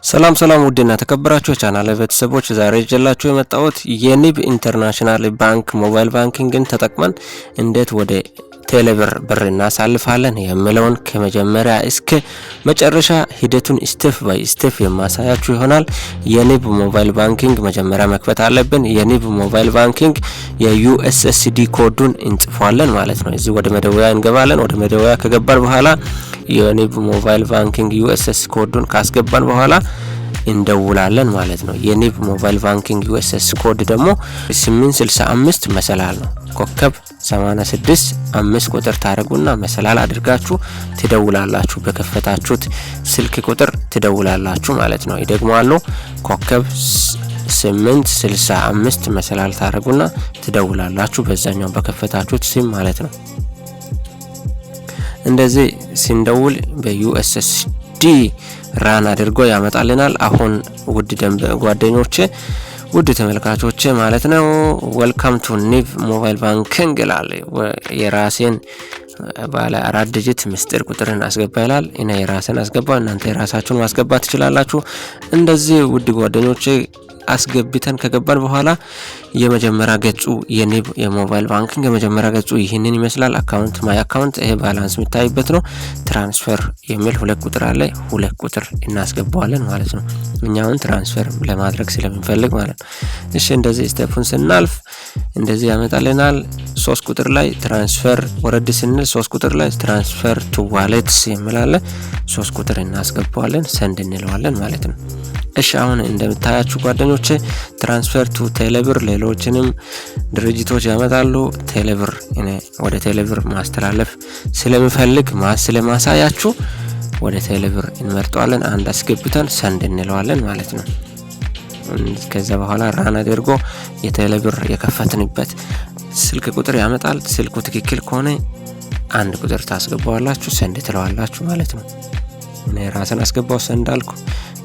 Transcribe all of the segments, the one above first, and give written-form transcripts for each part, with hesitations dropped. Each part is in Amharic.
ሰላም ውድና ተከበራችሁ ቻናል ቤተሰቦች ዛሬ ይዤላችሁ የመጣሁት የኒብ ኢንተርናሽናል ባንክ ሞባይል ባንኪንግን ተጠቅመን እንዴት ወደ ቴሌብር ብር እናሳልፋለን የሚለውን ከመጀመሪያ እስከ መጨረሻ ሂደቱን ስቴፕ ባይ ስቴፕ የማሳያችሁ ይሆናል። የኒብ ሞባይል ባንኪንግ መጀመሪያ መክፈት አለብን። የኒብ ሞባይል ባንኪንግ የዩኤስኤስዲ ኮዱን እንጽፋለን ማለት ነው። እዚህ ወደ መደወያ እንገባለን። ወደ መደወያ ከገባን በኋላ የኒብ ሞባይል ባንኪንግ ዩኤስኤስ ኮዱን ካስገባን በኋላ እንደውላለን ማለት ነው። የኒብ ሞባይል ባንኪንግ ዩኤስኤስ ኮድ ደግሞ 865 መሰላል ነው። ኮከብ 86 5 ቁጥር ታረጉና መሰላል አድርጋችሁ ትደውላላችሁ። በከፈታችሁት ስልክ ቁጥር ትደውላላችሁ ማለት ነው። ይደግማሉ። ኮከብ 865 መሰላል ታረጉና ትደውላላችሁ በዛኛው በከፈታችሁት ሲም ማለት ነው። እንደዚህ ሲንደውል በዩኤስኤስዲ ራን አድርጎ ያመጣልናል። አሁን ውድ ጓደኞቼ ውድ ተመልካቾቼ ማለት ነው ዌልካም ቱ ኒብ ሞባይል ባንኪንግ ይላል። የራሴን ባለ 4 ዲጂት ምስጢር ቁጥርን አስገባ ይላል። እኔ የራሴን አስገባው፣ እናንተ የራሳችሁን ማስገባት ትችላላችሁ። እንደዚህ ውድ ጓደኞቼ አስገብተን ከገባን በኋላ የመጀመሪያ ገጹ የኒብ የሞባይል ባንኪንግ የመጀመሪያ ገጹ ይህንን ይመስላል። አካውንት ማይ አካውንት ይሄ ባላንስ የሚታይበት ነው። ትራንስፈር የሚል 2 ቁጥር አለ። 2 ቁጥር እናስገባዋለን ማለት ነው። እኛውን ትራንስፈር ለማድረግ ስለምንፈልግ ማለት ነው። እሺ እንደዚህ ስቴፑን ስናልፍ እንደዚህ ያመጣልናል። 3 ቁጥር ላይ ትራንስፈር ወረድ ስንል 3 ቁጥር ላይ ትራንስፈር ቱ ዋሌትስ የሚላለ 3 ቁጥር እናስገባዋለን። ሰንድ እንለዋለን ማለት ነው። እሺ አሁን እንደምታያችሁ ጓደኞቼ ትራንስፈር ቱ ቴሌብር ሌሎችንም ድርጅቶች ያመጣሉ። ቴሌብር እኔ ወደ ቴሌብር ማስተላለፍ ስለምፈልግ ስለማሳያችሁ ወደ ቴሌብር እንመርጣለን። አንድ አስገብተን ሰንድ እንለዋለን ማለት ነው። ከዛ በኋላ ራን አድርጎ የቴሌብር የከፈትንበት ስልክ ቁጥር ያመጣል። ስልኩ ትክክል ከሆነ አንድ ቁጥር ታስገባዋላችሁ፣ ሰንድ ትለዋላችሁ ማለት ነው። እኔ ራስን አስገባው ሰንድ አልኩ።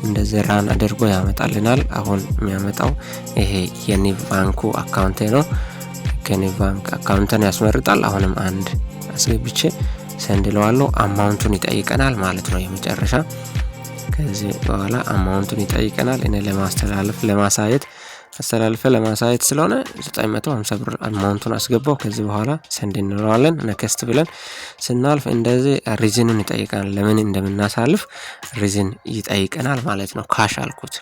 እንደዚህ ራን አድርጎ ያመጣልናል። አሁን የሚያመጣው ይሄ የኒብ ባንኩ አካውንት ነው። ከኒብ ባንክ አካውንትን ያስመርጣል። አሁንም አንድ አስገብቼ ሰንድ ለዋለው አማውንቱን ይጠይቀናል ማለት ነው። የመጨረሻ ከዚህ በኋላ አማውንቱን ይጠይቀናል። እኔ ለማሳየት ስለሆነ 950 ብር አማውንቱን አስገባው። ከዚህ በኋላ ሰንድ እንለዋለን። ነክስት ብለን ስናልፍ እንደዚህ ሪዝኑን ይጠይቀናል። ለምን እንደምናሳልፍ ሪዝን ይጠይቀናል ማለት ነው።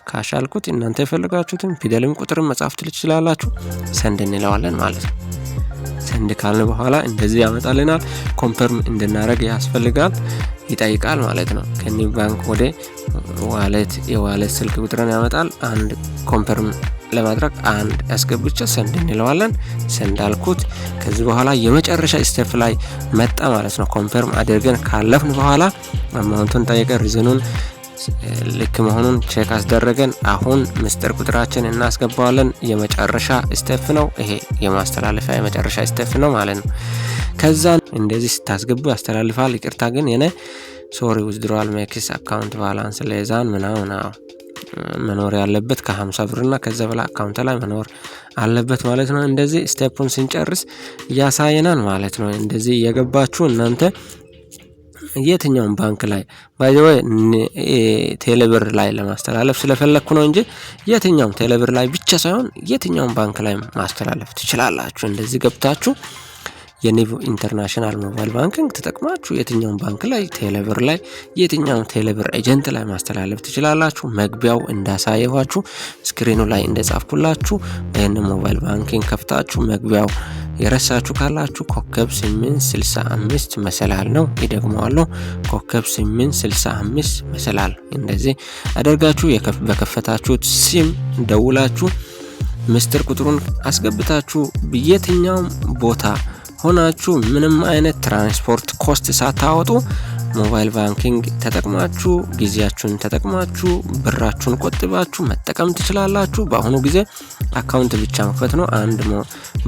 ካሽ አልኩት። እናንተ የፈለጋችሁትን ፊደልም ቁጥርም መጻፍ ትችላላችሁ። ሰንድ እንለዋለን ማለት ነው። ሰንድ ካልን በኋላ እንደዚህ ያመጣልናል። ኮንፈርም እንድናረግ ያስፈልጋል ይጠይቃል ማለት ነው። ከኒብ ባንክ ወደ የዋሌት ስልክ ቁጥርን ያመጣል። አንድ ኮንፈርም ለማድረግ አንድ ያስገብቼ ሰንድ እንለዋለን። ሰንድ አልኩት። ከዚህ በኋላ የመጨረሻ ስቴፕ ላይ መጣ ማለት ነው። ኮንፈርም አድርገን ካለፍን በኋላ አማውንቱን ጠየቀ። ሪዝኑን ልክ መሆኑን ቼክ አስደረገን። አሁን ምስጢር ቁጥራችን እናስገባዋለን። የመጨረሻ ስቴፕ ነው ይሄ፣ የማስተላለፊያ የመጨረሻ ስቴፕ ነው ማለት ነው። ከዛ እንደዚህ ስታስገቡ ያስተላልፋል። ይቅርታ ግን የኔ ዊዝድሮዋል ሜክስ አካውንት ባላንስ ለዛን ምናምን መኖር ያለበት ከ50 ብርና ከዛ በላይ አካውንት ላይ መኖር አለበት ማለት ነው። እንደዚህ ስቴፑን ስንጨርስ ያሳየናል ማለት ነው። እንደዚህ እየገባችሁ እናንተ የትኛውን ባንክ ላይ ባይ ዘ ወይ ቴሌብር ላይ ለማስተላለፍ ስለፈለኩ ነው እንጂ የትኛውም ቴሌብር ላይ ብቻ ሳይሆን የትኛውን ባንክ ላይ ማስተላለፍ ትችላላችሁ። እንደዚህ ገብታችሁ የኒብ ኢንተርናሽናል ሞባይል ባንኪንግ ተጠቅማችሁ የትኛውን ባንክ ላይ ቴሌብር ላይ የትኛውን ቴሌብር ኤጀንት ላይ ማስተላለፍ ትችላላችሁ። መግቢያው እንዳሳየኋችሁ ስክሪኑ ላይ እንደጻፍኩላችሁ ይሄን ሞባይል ባንኪንግ ከፍታችሁ መግቢያው የረሳችሁ ካላችሁ ኮከብ 865 መሰላል ነው። ይደግመዋለሁ። ኮከብ 865 መሰላል እንደዚህ አደርጋችሁ በከፈታችሁት ሲም ደውላችሁ ምስጢር ቁጥሩን አስገብታችሁ በየትኛው ቦታ ሆናችሁ ምንም አይነት ትራንስፖርት ኮስት ሳታወጡ ሞባይል ባንኪንግ ተጠቅማችሁ ጊዜያችሁን ተጠቅማችሁ ብራችሁን ቆጥባችሁ መጠቀም ትችላላችሁ። በአሁኑ ጊዜ አካውንት ብቻ መክፈት ነው። አንድ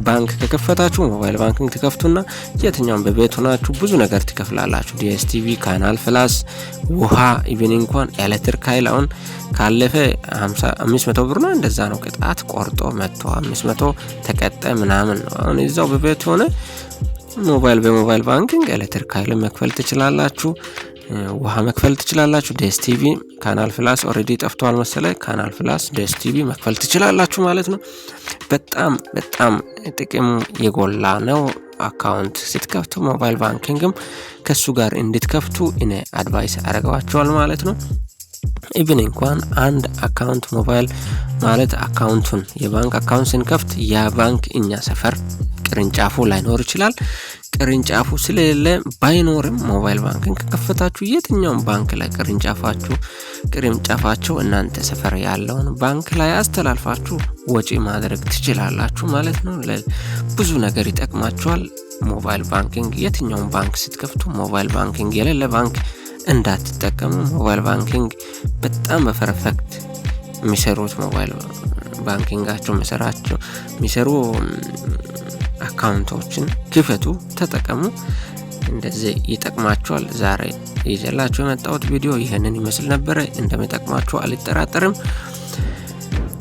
ባንክ ከከፈታችሁ ሞባይል ባንኪንግ ትከፍቱና የትኛውም በቤት ሆናችሁ ብዙ ነገር ትከፍላላችሁ። ዲኤስቲቪ፣ ካናል ፕላስ፣ ውሃ፣ ኢቭን እንኳን ኤሌክትሪክ ኃይል አሁን ካለፈ 500 ብር ነው እንደዛ ነው ቅጣት ቆርጦ መጥቶ 500 ተቀጠ ምናምን ነው። አሁን እዛው በቤት ሆነ በሞባይል ባንኪንግ ኤሌክትሪክ ኃይል መክፈል ትችላላችሁ። ውሃ መክፈል ትችላላችሁ። ዲኤስቲቪ ካናል ፕላስ ኦሬዲ ጠፍቷል መሰለኝ። ካናል ፕላስ ዲኤስቲቪ መክፈል ትችላላችሁ ማለት ነው። በጣም ጥቅሙ የጎላ ነው። አካውንት ስትከፍቱ ሞባይል ባንኪንግም ከሱ ጋር እንድትከፍቱ እኔ አድቫይስ አደርጋችኋል ማለት ነው። ኢቭን እንኳን አንድ አካውንት ሞባይል ማለት አካውንቱን የባንክ አካውንት ስንከፍት ያ ባንክ እኛ ሰፈር ቅርንጫፉ ላይኖር ይችላል። ቅርንጫፉ ስለሌለ ባይኖርም ሞባይል ባንኪንግ ከከፈታችሁ የትኛውም ባንክ ላይ ቅርንጫፋቸው እናንተ ሰፈር ያለውን ባንክ ላይ አስተላልፋችሁ ወጪ ማድረግ ትችላላችሁ ማለት ነው። ብዙ ነገር ይጠቅማችኋል ሞባይል ባንኪንግ። የትኛውም ባንክ ስትከፍቱ ሞባይል ባንኪንግ የሌለ ባንክ እንዳትጠቀሙ። ሞባይል ባንኪንግ በጣም በፐርፌክት የሚሰሩት ሞባይል ባንኪንጋቸው የሚሰሩ አካውንቶችን ክፈቱ፣ ተጠቀሙ። እንደዚህ ይጠቅማችኋል። ዛሬ ይዤላችሁ የመጣሁት ቪዲዮ ይሄንን ይመስል ነበር። እንደሚጠቅማችሁ አልጠራጠርም።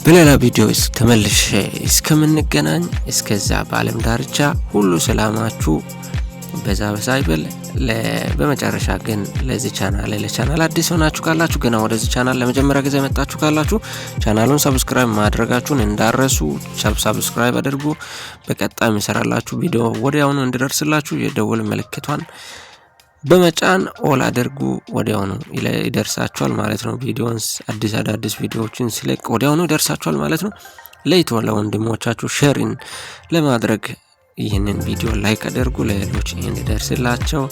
በሌላ ቪዲዮ ተመልሼ እስከምንገናኝ እስከዛ በዓለም ዳርቻ ሁሉ ሰላማችሁ በዛ ይበል። በመጨረሻ ግን ለዚህ ቻናል አዲስ ሆናችሁ ካላችሁ ገና ወደዚህ ቻናል ለመጀመሪያ ጊዜ መጣችሁ ካላችሁ ቻናሉን ሰብስክራይብ ማድረጋችሁን እንዳረሱ። ሰብስክራይብ አድርጉ። በቀጣይ የሚሰራላችሁ ቪዲዮ ወዲያውኑ እንዲደርስላችሁ የደወል ምልክቷን በመጫን ኦል አድርጉ። ወዲያውኑ ይደርሳችኋል ማለት ነው። አዳዲስ ቪዲዮዎችን ስለቅ ወዲያውኑ ይደርሳችኋል ማለት ነው። ለወንድሞቻችሁ ሼሪን ለማድረግ ይህንን ቪዲዮ ላይክ አድርጉ፣ ለሌሎች እንዲደርስላቸው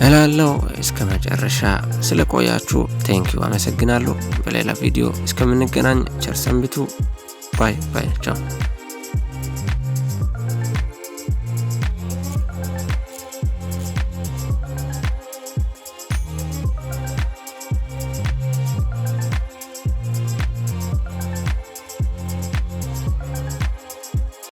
እላለሁ። እስከ መጨረሻ ስለቆያችሁ ቴንኪው፣ አመሰግናለሁ። በሌላ ቪዲዮ እስከምንገናኝ ቸር ሰንብቱ። ባይ ቻው።